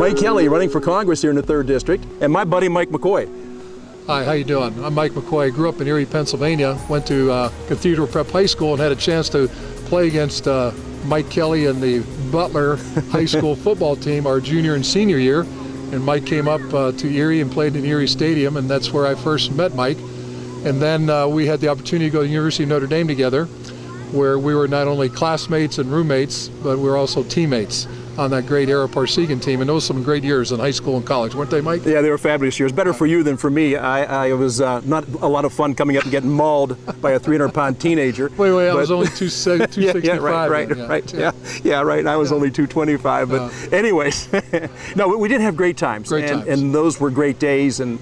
Mike Kelly running for Congress here in the 3rd District, and my buddy Mike McCoy. Hi, how you doing? I'm Mike McCoy. I grew up in Erie, Pennsylvania, went to Cathedral Prep High School and had a chance to play against Mike Kelly and the Butler High School football team our junior and senior year. And Mike came up to Erie and played in Erie Stadium, and that's where I first met Mike. And then we had the opportunity to go to the University of Notre Dame together, where we were not only classmates and roommates, but we were also teammates on that great Era Parsegan team. And those were some great years in high school and college, weren't they, Mike? Yeah, they were fabulous years. Better for you than for me. I was not a lot of fun coming up and getting mauled by a 300-pound teenager. Wait, I was only 265. Yeah, right. Yeah, right. I was only 225. But anyways, no, we did have great times. And those were great days. And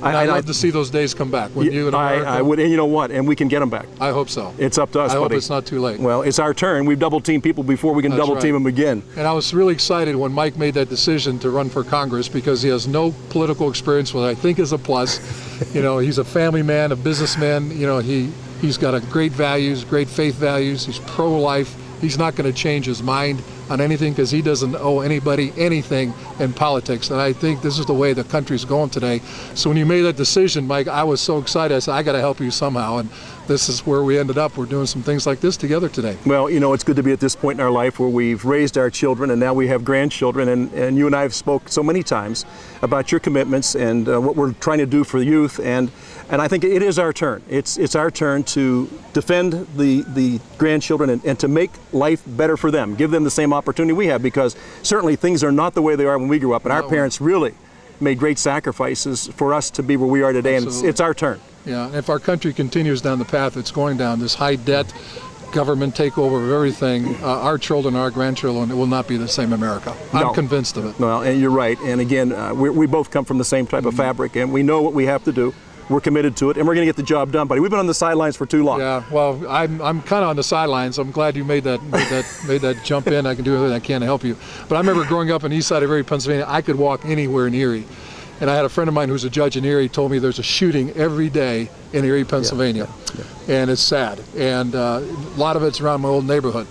I'd love to see those days come back. Wouldn't you? I would, and you know what? And we can get them back. I hope so. It's up to us, buddy. I hope it's not too late. Well, it's our turn. We've double-teamed people before. We can double-team them again. And I was really excited when Mike made that decision to run for Congress because he has no political experience, which I think is a plus. You know, he's a family man, a businessman. You know, he's got great values, great faith values. He's pro-life. He's not going to change his mind on anything because he doesn't owe anybody anything in politics. And I think this is the way the country's going today. So when you made that decision, Mike, I was so excited. I said, I got to help you somehow. And this is where we ended up. We're doing some things like this together today. Well, you know, it's good to be at this point in our life where we've raised our children and now we have grandchildren. And you and I have spoke so many times about your commitments and what we're trying to do for the youth. And I think it is our turn. It's our turn to defend the grandchildren and to make life better for them, give them the same opportunity we have, because certainly things are not the way they are when we grew up, and our parents really made great sacrifices for us to be where we are today. Absolutely. And it's our turn. Yeah, and if our country continues down the path it's going down, this high debt, government takeover of everything, our children, our grandchildren, it will not be the same America. I'm convinced of it. Well, and you're right. And again, we both come from the same type of fabric, and we know what we have to do. We're committed to it, and we're going to get the job done, buddy. We've been on the sidelines for too long. Yeah, well, I'm kind of on the sidelines. I'm glad you made that jump in. I can do everything I can to help you. But I remember growing up in east side of Erie, Pennsylvania, I could walk anywhere in Erie. And I had a friend of mine who's a judge in Erie told me there's a shooting every day in Erie, Pennsylvania. Yeah. And it's sad. And a lot of it's around my old neighborhood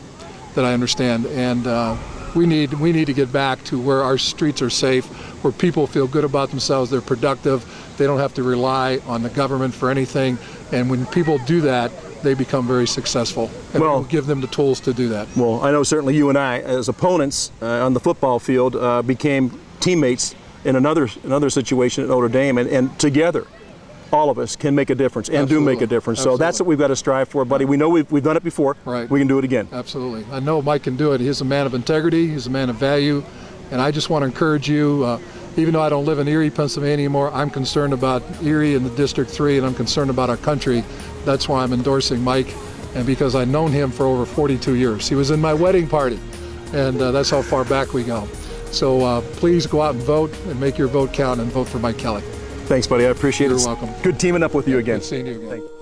that I understand. And we need to get back to where our streets are safe, where people feel good about themselves, they're productive, they don't have to rely on the government for anything. And when people do that, they become very successful. And we'll give them the tools to do that. Well, I know certainly you and I, as opponents on the football field, became teammates in another situation at Notre Dame, and together, all of us can make a difference and do make a difference. So that's what we've got to strive for, buddy. We know we've done it before. Right. We can do it again. Absolutely. I know Mike can do it. He's a man of integrity. He's a man of value. And I just want to encourage you, even though I don't live in Erie, Pennsylvania anymore, I'm concerned about Erie and the District 3, and I'm concerned about our country. That's why I'm endorsing Mike, and because I've known him for over 42 years. He was in my wedding party, and that's how far back we go. So please go out and vote and make your vote count and vote for Mike Kelly. Thanks, buddy. I appreciate it. You're welcome. Good teaming up with you again. Good seeing you again. Thanks.